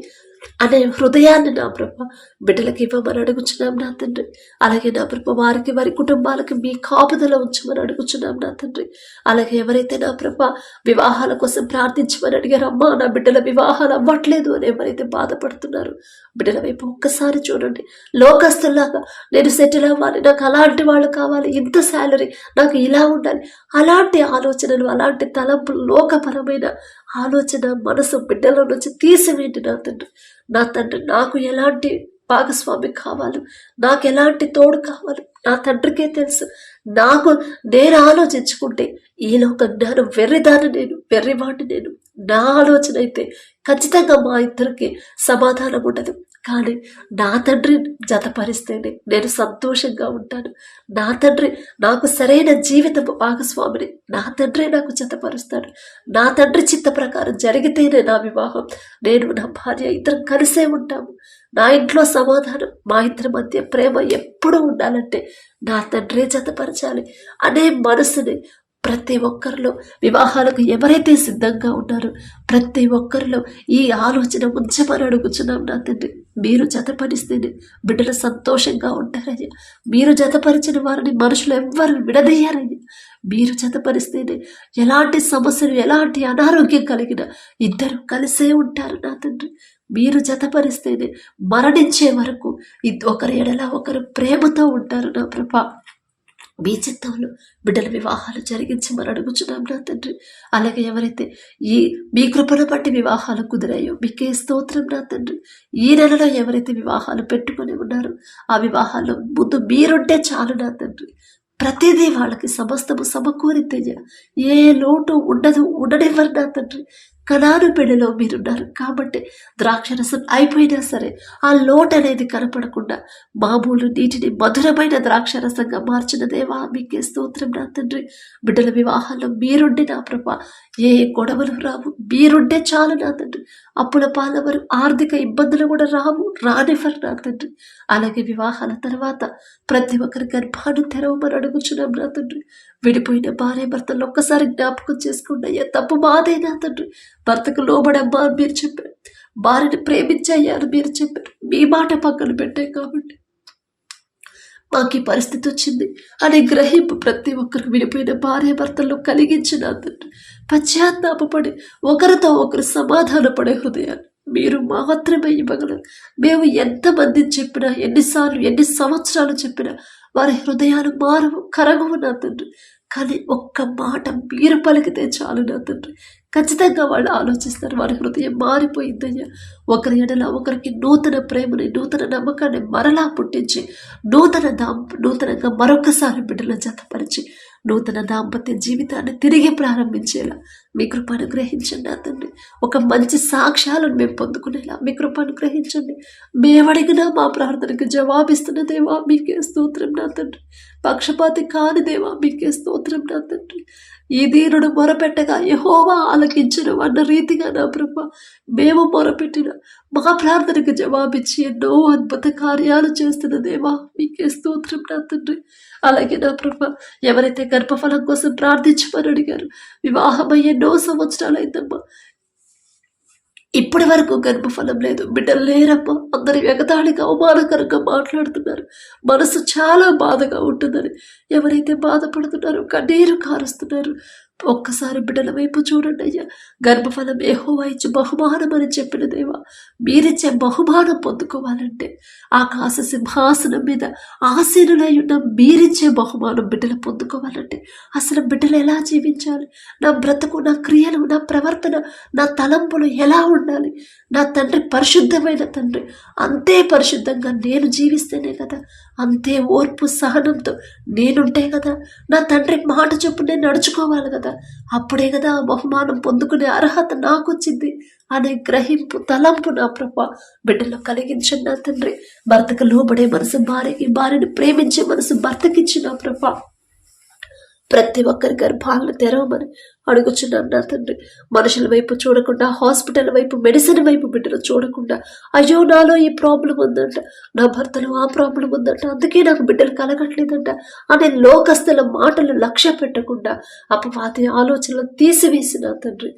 అనే హృదయాన్ని నా ప్రభ బిడ్డలకి ఇవ్వమని అడుగుచున్నాం నా తండ్రి. అలాగే నా ప్రభ వారికి, వారి కుటుంబాలకి మీ కాపుదల ఉంచమని అడుగుచున్నాం నా తండ్రి. అలాగే ఎవరైతే నా ప్రభ వివాహాల కోసం ప్రార్థించమని అడిగారు, అమ్మా నా బిడ్డల వివాహాలు అవ్వట్లేదు అని ఎవరైతే బాధపడుతున్నారు బిడ్డల వైపు ఒక్కసారి చూడండి. లోకస్తులాగా నేను సెటిల్ అవ్వాలి, నాకు అలాంటి వాళ్ళు కావాలి, ఇంత శాలరీ, నాకు ఇలా ఉండాలి, అలాంటి ఆలోచనలు, అలాంటి తలంపులు, లోకపరమైన ఆలోచన మనసు బిడ్డల నుంచి తీసివేయండి నా తండ్రి. నా తండ్రి నాకు ఎలాంటి భాగస్వామి కావాలి, నాకు ఎలాంటి తోడు కావాలి నా తండ్రికే తెలుసు. నేను ఆలోచించుకుంటే ఈ లోక జ్ఞానం వెర్రిదాన్ని, నేను వెర్రివాడిని, నేను నా ఆలోచన అయితే ఖచ్చితంగా మా ఇద్దరికి సమాధానం ఉండదు. కానీ నా తండ్రి జతపరిస్తేనే నేను సంతోషంగా ఉంటాను. నా తండ్రి నాకు సరైన జీవిత భాగస్వామిని నా తండ్రి నాకు జతపరుస్తాడు. నా తండ్రి చిత్త ప్రకారం జరిగితేనే నా వివాహం, నేను నా భార్య ఇద్దరం కలిసే ఉంటాము. నా ఇంట్లో సమాధానం, మా ఇద్దరి మధ్య ప్రేమ ఎప్పుడూ ఉండాలంటే నా తండ్రే జతపరచాలి అనే మనసుని ప్రతి ఒక్కరిలో వివాహాలకు ఎవరైతే సిద్ధంగా ఉన్నారో ప్రతి ఒక్కరిలో ఈ ఆలోచన ఉంచమని అడుగుచున్నాం నా తండ్రి. మీరు జతపరిస్తేనే బిడ్డలు సంతోషంగా ఉంటారయ్యా. మీరు జతపరిచిన వారిని మనుషులు ఎవ్వరు విడదీయారయ్యా. మీరు జతపరిస్తేనే ఎలాంటి సమస్యలు ఎలాంటి అనారోగ్యం కలిగిన ఇద్దరు కలిసే ఉంటారు నా తండ్రి. మీరు జతపరిస్తేనే మరణించే వరకు ఒకరి ఎడల ఒకరు ప్రేమతో ఉంటారు నా ప్రభా. మీ చిత్తంలో బిడ్డల వివాహాలు జరిగించమని అడుగుచున్నాం నా తండ్రి. అలాగే ఎవరైతే మీ కృపను బట్టి వివాహాలు కుదిరాయో మీకే స్తోత్రం నా తండ్రి. ఈ నెలలో ఎవరైతే వివాహాలు పెట్టుకొని ఉన్నారో ఆ వివాహాల్లో ముందు మీరుంటే చాలు నా తండ్రి. ప్రతిదీ వాళ్ళకి సమస్తము సమకూరితేయ ఏ లోటు ఉండనివ్వరు నా తండ్రి. కనాను పెళ్లిలో మీరున్నారు కాబట్టి ద్రాక్షరసం అయిపోయినా సరే ఆ లోటు అనేది కనపడకుండా మామూలు నీటిని మధురమైన ద్రాక్షరసంగా మార్చిన దేవా మీకే స్తోత్రం నా తండ్రి. బిడ్డల వివాహాల్లో మీరుండి నా ప్రభా ఏ గొడవలు రావు. మీరుంటే చాలు నా తండ్రి. అప్పుల పాలవరు ఆర్థిక ఇబ్బందులు కూడా రానివ్వరు నా తండ్రి. అలాగే వివాహాల తర్వాత ప్రతి ఒక్కరి గర్భాన్ని తెరవమని అడుగుచున్నాం నా తండ్రి. విడిపోయిన భార్య భర్తలు ఒక్కసారి జ్ఞాపకం చేసుకోండి అయ్యా. తప్పు మాదే నా తండ్రి. భర్తకు లోబడమ్మా అని మీరు చెప్పారు, భార్యని ప్రేమించయ్యారు మీరు చెప్పారు. మీ మాట పక్కన పెట్టే కాబట్టి మాకు ఈ పరిస్థితి వచ్చింది అనే గ్రహింపు ప్రతి ఒక్కరికి విడిపోయిన భార్య భర్తల్లో కలిగించిన తండ్రి. పశ్చాత్తాపడి ఒకరితో ఒకరు సమాధాన పడే హృదయాన్ని మీరు మాత్రమే ఇవ్వగలరు. మేము ఎంతమందిని చెప్పినా ఎన్ని సంవత్సరాలు చెప్పినా వారి హృదయాలు కరగవు నా తండ్రి. కానీ ఒక్క మాట మీరు పలికితే చాలు నా తండ్రి. ఖచ్చితంగా వాళ్ళు ఆలోచిస్తారు. వారి హృదయం మారిపోయిందయ్యా. ఒకరి ఎడల ఒకరికి నూతన ప్రేమని నూతన నమ్మకాన్ని మరలా పుట్టించి నూతనంగా మరొకసారి బిడ్డల జతపరిచి నూతన దాంపత్య జీవితాన్ని తిరిగి ప్రారంభించేలా మీ కృప అనుగ్రహించండి నా తండ్రి. ఒక మంచి సాక్ష్యాలను మేము పొందుకునేలా మీ కృప అనుగ్రహించండి. మేమడిగినా మా ప్రార్థనకు జవాబిస్తున్న దేవా మీకే స్తోత్రం నా తండ్రి. పక్షపాతి కాని దేవా మీకే స్తోత్రం నా తండ్రి. ఈ దీనుడు మొరపెట్టగా యెహోవా ఆలకించను అన్న రీతిగా నా ప్రభ మేము మొరపెట్టిన మా ప్రార్థనకు జవాబిచ్చి ఎన్నో అద్భుత కార్యాలు చేస్తున్న దేవా మీకే స్తోత్రం నా తండ్రి. అలాగే నా ప్రభ ఎవరైతే గర్భఫలం కోసం ప్రార్థించమని అడిగారు, వివాహమై ఎన్నో సంవత్సరాలు అయిందమ్మా, ఇప్పటి వరకు గర్భఫలం లేదు, బిడ్డలు లేరమ్మా, అందరి ఎగతాళిగా అవమానకరంగా మాట్లాడుతున్నారు, మనసు చాలా బాధగా ఉంటుందని ఎవరైతే బాధపడుతున్నారో కన్నీరు కారుస్తున్నారు, ఒక్కసారి బిడ్డల వైపు చూడండి అయ్యా. గర్భఫలం యెహోవా ఇచ్చే బహుమానం అని చెప్పిన దేవా, మీరిచ్చే బహుమానం పొందుకోవాలంటే ఆకాశ సింహాసనం మీద ఆసీనులై ఉన్న మీరిచ్చే బహుమానం బిడ్డలు పొందుకోవాలంటే అసలు బిడ్డలు ఎలా జీవించాలి, నా బ్రతుకు, నా క్రియలు, నా ప్రవర్తన, నా తలంపులు ఎలా ఉండాలి? నా తండ్రి పరిశుద్ధమైన తండ్రి, అంతే పరిశుద్ధంగా నేను జీవిస్తేనే కదా, అంతే ఓర్పు సహనంతో నేనుంటే కదా, నా తండ్రి మాట చొప్పున నేను నడుచుకోవాలి కదా, అప్పుడే కదా ఆ బహుమానం పొందుకునే అర్హత నాకు వచ్చింది అనే గ్రహింపు తలంపు నా ప్రభ బిడ్డలో కలిగించండి నా తండ్రి. భర్తకు లోబడే మనసు భార్యకి, భార్యని ప్రేమించే మనసు భర్తకిచ్చి నా ప్రభ ప్రతి ఒక్కరి గర్భాలను తెరవమని అడుగుచున్నాను నా తండ్రి. మనుషుల వైపు చూడకుండా, హాస్పిటల్ వైపు, మెడిసిన్ వైపు బిడ్డలు చూడకుండా, అయ్యో నాలో ఈ ప్రాబ్లం ఉందంట, నా భర్తలో ఆ ప్రాబ్లం ఉందంట, అందుకే నాకు బిడ్డలు కలగట్లేదంట అనే లోకస్తుల మాటలు లక్ష్య పెట్టకుండా అపవాది ఆలోచనలు తీసివేసి నా తండ్రి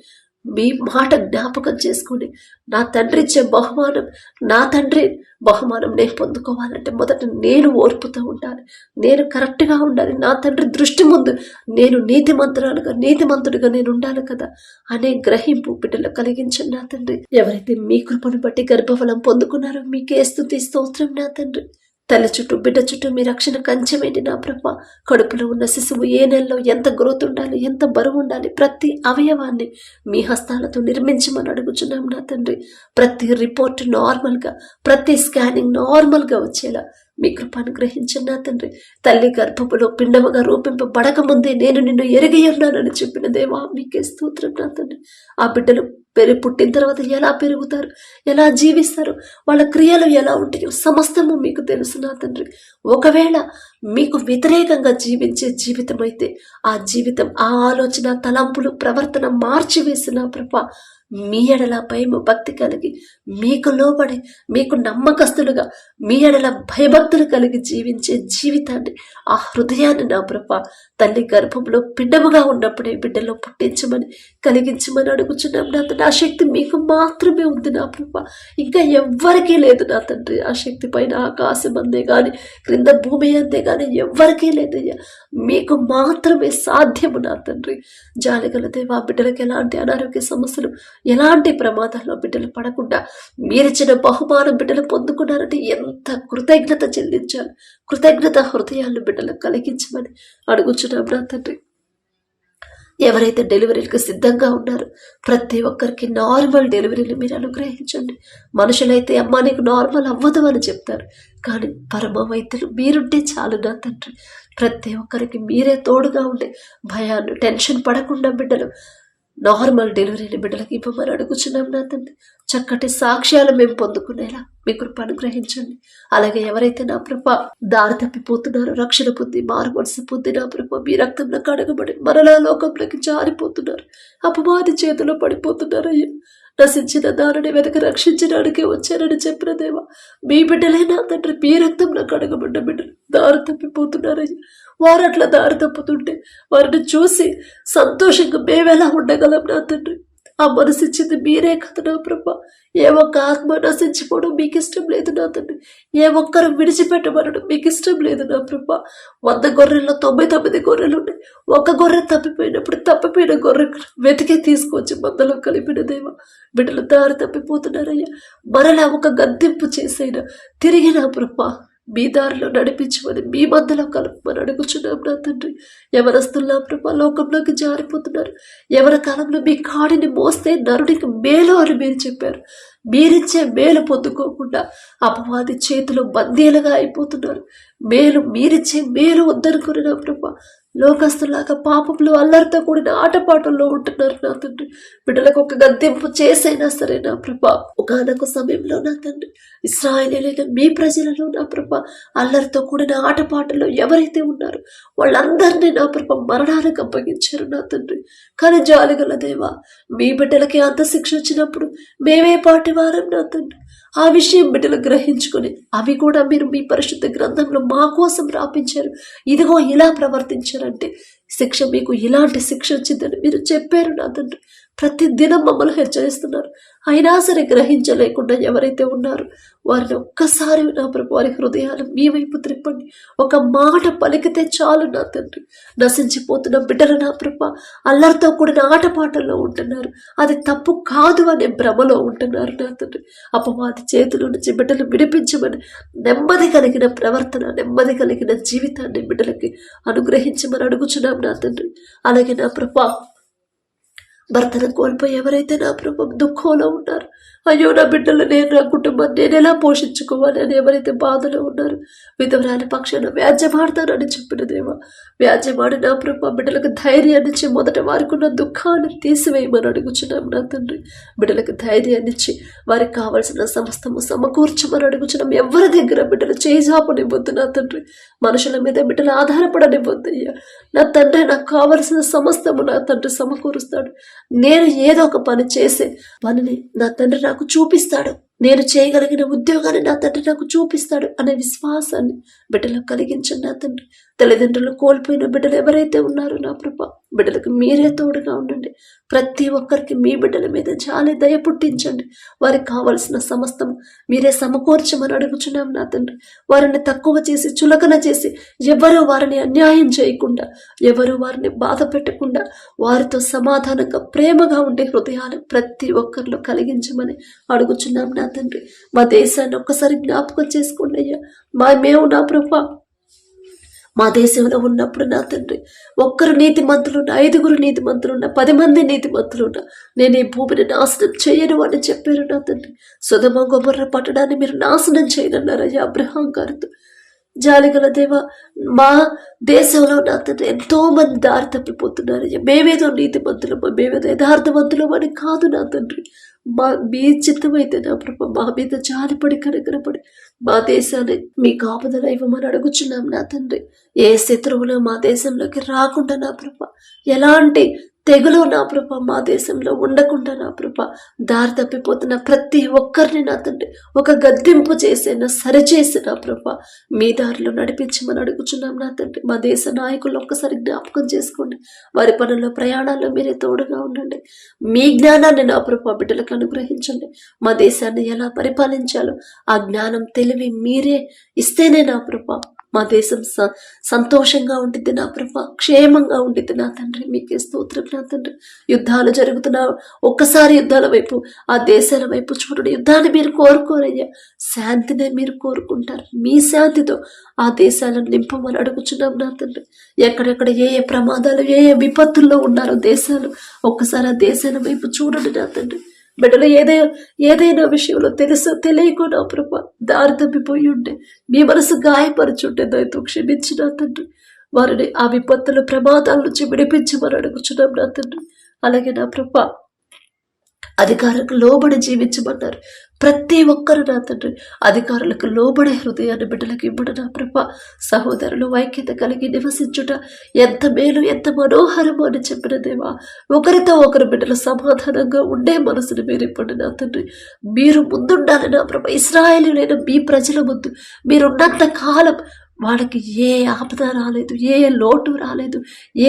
మీ మాట జ్ఞాపకం చేసుకుని నా తండ్రి ఇచ్చే బహుమానం, నా తండ్రి బహుమానం నేను పొందుకోవాలంటే మొదట నేను ఓర్పుతూ ఉండాలి, నేను కరెక్ట్గా ఉండాలి, నా తండ్రి దృష్టి ముందు నేను నీతిమంతుడిగా నేను ఉండాలి కదా అనే గ్రహింపు బిడ్డలు కలిగించండి నా తండ్రి. ఎవరైతే మీ కృపను బట్టి గర్భఫలం పొందుకున్నారో మీకే స్తుతి స్తోత్రం నా తండ్రి. తల్లి చుట్టూ బిడ్డ చుట్టూ మీ రక్షణ కంచెమేంటి నా ప్రభ. కడుపులో ఉన్న శిశువు ఏ నెలలో ఎంత గ్రోత్ ఉండాలి, ఎంత బరువు ఉండాలి, ప్రతి అవయవాన్ని మీ హస్తాలతో నిర్మించమని అడుగుచున్నాం నా తండ్రి. ప్రతి రిపోర్ట్ నార్మల్గా, ప్రతి స్కానింగ్ నార్మల్గా వచ్చేలా మీ కృప అనుగ్రహించండి నా తండ్రి. తల్లి గర్భములో పిండముగా రూపింపబడక ముందే నేను నిన్ను ఎరిగి ఉన్నానని చెప్పిన దేవా మీకే స్తోత్రం నా తండ్రి. ఆ బిడ్డలు పుట్టిన తర్వాత ఎలా పెరుగుతారు, ఎలా జీవిస్తారు, వాళ్ళ క్రియలు ఎలా ఉంటాయో సమస్తము మీకు తెలుసు నా తండ్రి. ఒకవేళ మీకు వ్యతిరేకంగా జీవించే జీవితం అయితే ఆ జీవితం, ఆ ఆలోచన, తలంపులు, ప్రవర్తన మార్చివేసిన ప్రభ మీ ఎడల భయము భక్తి కలిగి మీకు లోబడి మీకు నమ్మకస్తులుగా మీ ఎడల భయభక్తులు కలిగి జీవించే జీవితాన్ని, ఆ హృదయాన్ని నా ప్రభా తల్లి గర్భంలో పిండముగా ఉన్నప్పుడే బిడ్డలో పుట్టించమని కలిగించమని అడుగుచున్నాం నా తండ్రి. ఆ శక్తి మీకు మాత్రమే ఉంది నా ప్రభా, ఇంకా ఎవ్వరికీ లేదు నా తండ్రి. ఆ శక్తి పైన ఆకాశం అందే కానీ క్రింద భూమి అందే కానీ ఎవ్వరికీ లేదయ్యా, మీకు మాత్రమే సాధ్యము నా తండ్రి. జాలిగల దేవా, బిడ్డలకు ఎలాంటి అనారోగ్య సమస్యలు ఎలాంటి ప్రమాదాల్లో బిడ్డలు పడకుండా మీరిచ్చిన బహుమానం బిడ్డలు పొందుకున్నారంటే ఎంత కృతజ్ఞత చెల్లించాలి. కృతజ్ఞత హృదయాలను బిడ్డలకు కలిగించమని అడుగుచున్నాం నా తండ్రి. ఎవరైతే డెలివరీలకు సిద్ధంగా ఉన్నారో ప్రతి ఒక్కరికి నార్మల్ డెలివరీలు మీరు అనుగ్రహించండి. మనుషులైతే అమ్మా నీకు నార్మల్ అవ్వదు అని చెప్తారు, కానీ పరమ వైద్యులు మీరుంటే చాలు నా తండ్రి. ప్రతి ఒక్కరికి మీరే తోడుగా ఉండే భయాన్ని టెన్షన్ పడకుండా బిడ్డలు నార్మల్ డెలివరీని బిడ్డలకు ఇవ్వమని అడుగుచున్నాం నా తండ్రి. చక్కటి సాక్ష్యాలు మేము పొందుకునేలా మీ కృప అనుగ్రహించండి. అలాగే ఎవరైతే నా ప్రభ దారి తప్పిపోతున్నారో, రక్షణ పొంది మారు మనసు పొంది నా ప్రభ మీ రక్తంలో కడగబడి మరలా లోకంలోకి జారిపోతున్నారు, అపవాది చేతిలో పడిపోతున్నారయ్యా. నశించిన దానిని వెనక రక్షించడానికి వచ్చారని చెప్పిన దేవా, మీ బిడ్డలే నా తండ్రి, మీ రక్తంలో కడగబడ్డ బిడ్డలు దారి తప్పిపోతున్నారయ్యా. వారు అట్లా దారి తప్పుతుంటే వారిని చూసి సంతోషంగా మేమెలా ఉండగలం నా తండ్రి? ఆ మనసు ఇచ్చింది మీరే కదా నా ప్రభా. ఏ ఒక్క ఆత్మ నశించిపోవడం మీకు ఇష్టం లేదు నా తండ్రి, ఏ ఒక్కరు విడిచిపెట్టబడడం మీకు ఇష్టం లేదు నా ప్రభా. 100 గొర్రెల్లో 99 గొర్రెలు ఉన్నాయి. ఒక గొర్రె తప్పిపోయినప్పుడు తప్పిపోయిన గొర్రె వెతికి తీసుకొచ్చి మందలో కలిపిన దేవా, బిడ్డలు దారి తప్పిపోతున్నారయ్యా. మరలా ఒక గద్దెంపు చేసైనా తిరిగి నా ప్రభా మీ దారిలో నడిపించమని మీ మధ్యలో కలుపుమని అడుగుచున్నాం నా తండ్రి. ఎవరస్తున్నా ప్రభా లోకంలోకి జారిపోతున్నారు. ఎవరి కాలంలో మీ కాడిని మోస్తే నరుడికి మేలు అని మీరు చెప్పారు. మీరిచ్చే మేలు పొందుకోకుండా అపవాది చేతిలో బందీలుగా అయిపోతున్నారు. మేలు మీరిచ్చే మేలు వద్దనుకుని నా ప్రభా లోకస్తులాగా పాపంలో అల్లరితో కూడిన ఆటపాటల్లో ఉంటున్నారు నా తండ్రి. బిడ్డలకు ఒక గద్దెంపు చేసైనా సరే నా ప్రభా ఒకనొక సమయంలో నా తండ్రి ఇశ్రాయేలీయులైన మీ ప్రజలలో నా ప్రభా అల్లరితో కూడిన ఆటపాటల్లో ఎవరైతే ఉన్నారో వాళ్ళందరినీ నా ప్రభా మరణానికి అప్పగించారు నా తండ్రి. కానీ జాలిగల దేవా, మీ బిడ్డలకి అంత శిక్ష వచ్చినప్పుడు మేమే పాటి వారం నా తండ్రి. ఆ విషయం బిడ్డలు గ్రహించుకొని అవి కూడా మీరు మీ పరిశుద్ధ గ్రంథంలో మా కోసం రాపించారు. ఇదిగో ఇలా ప్రవర్తించారంటే శిక్ష మీకు ఇలాంటి శిక్ష వచ్చిందని మీరు చెప్పారు నా తండ్రి. ప్రతి దినం మమ్మల్ని హెచ్చరిస్తున్నారు. అయినా సరే గ్రహించలేకుండా ఎవరైతే ఉన్నారో వారిని ఒక్కసారి నా ప్రభు వారి హృదయాలు మీ వైపు త్రిప్పండి. ఒక మాట పలికితే చాలు నా తండ్రి. నశించిపోతున్న బిడ్డలు నా ప్రభు అల్లరితో కూడిన ఆటపాటల్లో ఉంటున్నారు. అది తప్పు కాదు అనే భ్రమలో ఉంటున్నారు నా తండ్రి. అపవాది చేతుల నుంచి బిడ్డలు విడిపించమని నెమ్మది కలిగిన ప్రవర్తన, నెమ్మది కలిగిన జీవితాన్ని బిడ్డలకి అనుగ్రహించమని అడుగుచున్నాం నా తండ్రి. అలాగే నా ప్రభు భర్తను కోల్పోయి ఎవరైతే నా ప్రభు దుఃఖంలో ఉన్నారు, అయ్యో నా బిడ్డలు నేను నా కుటుంబాన్ని నేను ఎలా పోషించుకోవాలి అని ఎవరైతే బాధలో ఉన్నారు, విధవరాలి పక్షాన వ్యాజ్యమాడతానని చెప్పిన దేవా, వ్యాజ్యమాడి నా ప్రభు బిడ్డలకు ధైర్యాన్ని ఇచ్చి మొదట వారికి ఉన్న దుఃఖాన్ని తీసివేయమని అడుగుచున్నాం నా తండ్రి. బిడ్డలకు ధైర్యాన్ని ఇచ్చి వారికి కావాల్సిన సమస్తము సమకూర్చమని అడుగుచున్నాం. ఎవరి దగ్గర బిడ్డలు చేజాపనివ్వద్దు నా తండ్రి. మనుషుల మీద బిడ్డలు ఆధారపడనివ్వద్దు అయ్యా. నా తండ్రి నాకు కావలసిన సమస్తము నా తండ్రి సమకూరుస్తాడు. నేను ఏదో ఒక పని చేసే పనిని నా తండ్రి నాకు చూపిస్తాడు. నేను చేయగలిగిన ఉద్యోగాన్ని నా తండ్రి నాకు చూపిస్తాడు అనే విశ్వాసాన్ని బిడ్డలకు కలిగించండి నా తండ్రి. తల్లిదండ్రులు కోల్పోయిన బిడ్డలు ఎవరైతే ఉన్నారో నా ప్రభా బిడ్డలకు మీరే తోడుగా ఉండండి. ప్రతి ఒక్కరికి మీ బిడ్డల మీద జాలి దయ పుట్టించండి. వారికి కావలసిన సమస్తం మీరే సమకూర్చమని అడుగుచున్నాం నా తండ్రి. వారిని తక్కువ చేసి చులకన చేసి ఎవరు వారిని అన్యాయం చేయకుండా, ఎవరు వారిని బాధ పెట్టకుండా వారితో సమాధానంగా ప్రేమగా ఉండే హృదయాలు ప్రతి ఒక్కరిలో కలిగించమని అడుగుచున్నాం నా తండ్రి. మా దేశాన్ని ఒక్కసారి జ్ఞాపకం చేసుకోండి అయ్యా. మేము నా ప్రభా మా దేశంలో ఉన్నప్పుడు నా తండ్రి ఒక్కరు నీతిమంతులున్నా, 5 నీతిమంతులున్నా, 10 మంది నీతిమంతులున్నా నేను ఈ భూమిని నాశనం చేయను అని చెప్పారు నా తండ్రి. సొదొమ గొమొర్రా పట్టణాన్ని మీరు నాశనం చేయనన్నారయ్యా అబ్రహాం గారితో. జాలిగల దేవా, మా దేశంలో నా తండ్రి ఎంతో మంది దారి తప్పిపోతున్నారయ్యా. మేమేదో నీతిమంతులమా, మేమేదో యథార్థవంతులమా అని కాదు నా తండ్రి. మీ చిత్తమైతే నా ప్రభా మా మీద జాలిపడి కనికరపడి మా దేశాన్ని మీ కాపుదల ఇవ్వమని అడుగుచున్నాం నా తండ్రి. ఏ శత్రువులు మా దేశంలోకి రాకుండా నా ప్రభా ఎలాంటి తెగులు నా ప్రభ మా దేశంలో ఉండకుండా నా ప్రభ దారి తప్పిపోతున్న ప్రతి ఒక్కరిని నా తండ్రి ఒక గద్దింపు చేసిన సరిచేసి నా ప్రభ మీ దారిలో నడిపించమని అడుగుచున్నాం నా తండ్రి. మా దేశ నాయకులు ఒక్కసారి జ్ఞాపకం చేసుకోండి. వారి పనుల్లో ప్రయాణాల్లో మీరే తోడుగా ఉండండి. మీ జ్ఞానాన్ని నా ప్రభ బిడ్డలకు అనుగ్రహించండి. మా దేశాన్ని ఎలా పరిపాలించాలో ఆ జ్ఞానం తెలివి మీరే ఇస్తేనే నా ప్రభ మా దేశం సంతోషంగా ఉంటుంది నా ప్రభ, క్షేమంగా ఉంటుంది నా తండ్రి. మీకే స్తోత్రం నా తండ్రి. యుద్ధాలు జరుగుతున్నా ఒక్కసారి యుద్ధాల వైపు ఆ దేశాల వైపు చూడండి. యుద్ధాన్ని మీరు కోరుకోరయ్యా, శాంతినే మీరు కోరుకుంటారు. మీ శాంతితో ఆ దేశాలను నింపమని అడుగుచున్నాం నా తండ్రి. ఎక్కడెక్కడ ఏ ఏ ప్రమాదాలు ఏ ఏ విపత్తుల్లో ఉన్నారో దేశాలు ఒక్కసారి ఆ దేశాల వైపు చూడండి నా తండ్రి. బిడ్డలు ఏదైనా విషయంలో తెలుసో తెలియకో నా ప్రభ దారి తప్పిపోయి ఉంటే, మీ మనసు గాయపరుచుంటే దయతో క్షమించిన తండ్రి. వారిని ఆ విపత్తుల ప్రమాదాల నుంచి విడిపించమని అడుగుచున్నాం నా తండ్రి. అలాగే నా ప్రభ అధికారులకు లోబడి జీవించమన్నారు. ప్రతి ఒక్కరు నా తండ్రి అధికారులకు లోబడే హృదయాన్ని బిడ్డలకు ఇవ్వడం నా ప్రభ. సహోదరులు ఐక్యత కలిగి నివసించుట ఎంత మేలు ఎంత మనోహరము అని చెప్పిన దేవా, ఒకరితో ఒకరు బిడ్డలు సమాధానంగా ఉండే మనసును మీరు ఇవ్వండి నా తండ్రి. మీరు ముందుండాలి నా ప్రభ. ఇశ్రాయేలీయులైన మీ ప్రజల ముందు మీరున్నంత కాలం వాళ్ళకి ఏ ఆపద రాలేదు, ఏ లోటు రాలేదు,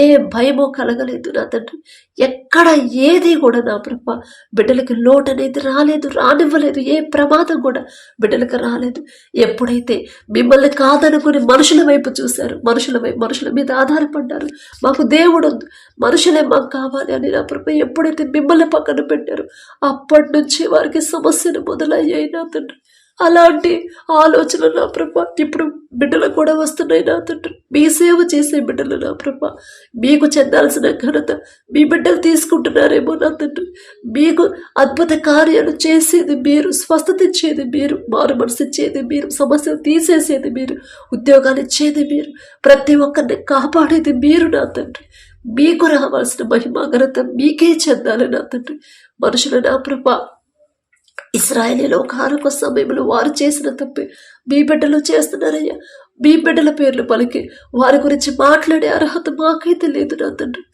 ఏ భయమో కలగలేదు నా తండ్రి. ఎక్కడ ఏది కూడా నా ప్రభ బిడ్డలకి లోటు అనేది రాలేదు, రానివ్వలేదు. ఏ ప్రమాదం కూడా బిడ్డలకు రాలేదు. ఎప్పుడైతే మిమ్మల్ని కాదనుకుని మనుషుల వైపు చూశారు, మనుషుల మీద ఆధారపడ్డారు, మాకు దేవుడు మనుషులే మాకు కావాలి అని నా ప్రభ ఎప్పుడైతే మిమ్మల్ని పక్కన పెట్టారు, అప్పటి నుంచి వారికి సమస్యలు మొదలయ్యాయి నా తండ్రి. అలాంటి ఆలోచనలు నా ప్రభ ఇప్పుడు బిడ్డలకు కూడా వస్తున్నాయి నా తండ్రి. మీ సేవ చేసే బిడ్డలు నా ప్రభ, మీకు చెందాల్సిన ఘనత మీ బిడ్డలు తీసుకుంటున్నారేమో నా తండ్రి. మీకు అద్భుత కార్యాలు చేసేది మీరు, స్వస్థత ఇచ్చేది మీరు, మారు మనసు ఇచ్చేది మీరు, సమస్యలు తీసేసేది మీరు, ఉద్యోగాలు ఇచ్చేది మీరు, ప్రతి ఒక్కరిని కాపాడేది మీరు నా తండ్రి. మీకు రావాల్సిన మహిమ ఘనత మీకే చెందాలి నా తండ్రి. మనుషులు నా ప్రభ ఇశ్రాయేలీయులు ఒకనొక సమయంలో వారు చేసిన తప్పే మీ బిడ్డలు చేస్తున్నారయ్యా. మీ బిడ్డల పేర్లు పలికి వారి గురించి మాట్లాడే అర్హత మాకైతే లేదు నా తండ్రి.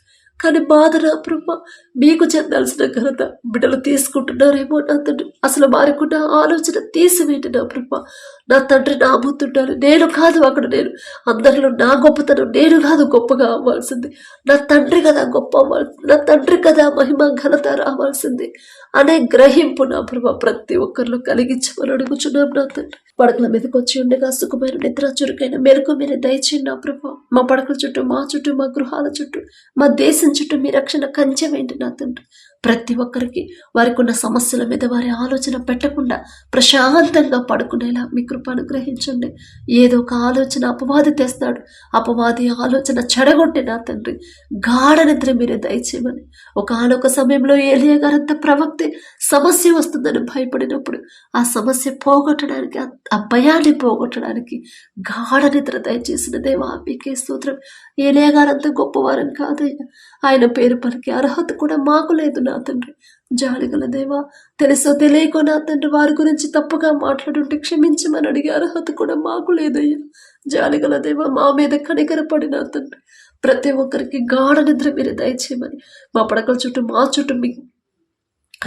కానీ బాధ నా ప్రభ మీకు చెందాల్సిన ఘనత బిడ్డలు తీసుకుంటున్నారేమో నా తండ్రి. అసలు వారికి ఉన్న ఆలోచన తీసివేయండి నా ప్రభ. నా తండ్రి నా ముందుండాలి, నేను కాదు అక్కడ, నేను అందరిలో నా గొప్పతనం నేను కాదు గొప్పగా అవ్వాల్సింది, నా తండ్రి కదా గొప్ప అవ్వాల్సింది, నా తండ్రి కదా మహిమ ఘనత రావాల్సింది అనే గ్రహింపు నా ప్రభ ప్రతి ఒక్కరిలో కలిగించమని అడుగుచున్నాం నా తండ్రి. పడకల మీదకి వచ్చి ఉండగా సుఖమైన నిద్ర చురుకైన మెలకు మీరు దయచేయండి నా ప్రభ. మా పడకల చుట్టూ, మా చుట్టూ, మా గృహాల చుట్టూ, మా దేశం చుట్టూ మీ రక్షణ కంచె వేయండి నా తండ్రి. ప్రతి ఒక్కరికి వారికి ఉన్న సమస్యల మీద వారి ఆలోచన పెట్టకుండా ప్రశాంతంగా పడుకునేలా మీ కృప అనుగ్రహించండి. ఏదో ఒక ఆలోచన అపవాది తెస్తాడు, అపవాది ఆలోచన చెడగొట్టి నా తండ్రి గాఢ నిద్ర మీరే దయచేయమని. ఒకనొక సమయంలో ఏలియా గారంత ప్రవక్తే సమస్య వస్తుందని భయపడినప్పుడు ఆ సమస్య పోగొట్టడానికి, ఆ భయాన్ని పోగొట్టడానికి గాఢ నిద్ర దయచేసిన దేవా మీకే స్తోత్రం. ఏలియా గారంత గొప్పవారని కాదయ్యా, ఆయన పేరు పలికి అర్హత కూడా మాకు లేదు నా తండ్రి. జాలిగల దేవా, తెలుసో తెలియకో నా తండ్రి వారి గురించి తప్పుగా మాట్లాడుంటే క్షమించమని అడిగే అర్హత కూడా మాకు లేదయ్యా. జాలిగల దేవా, మా మీద కనికరపడి నా తండ్రి ప్రతి ఒక్కరికి గాఢ నిద్ర మీరు దయచేయమని, మా పడకల చుట్టూ, మా చుట్టూ మీ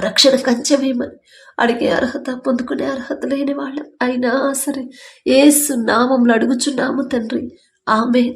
రక్షణ కంచెవేయమని అడిగే అర్హత, పొందుకునే అర్హత లేని వాళ్ళం అయినా సరే యేసు నామంలో అడుగుచున్నాము తండ్రి. ఆమేన్.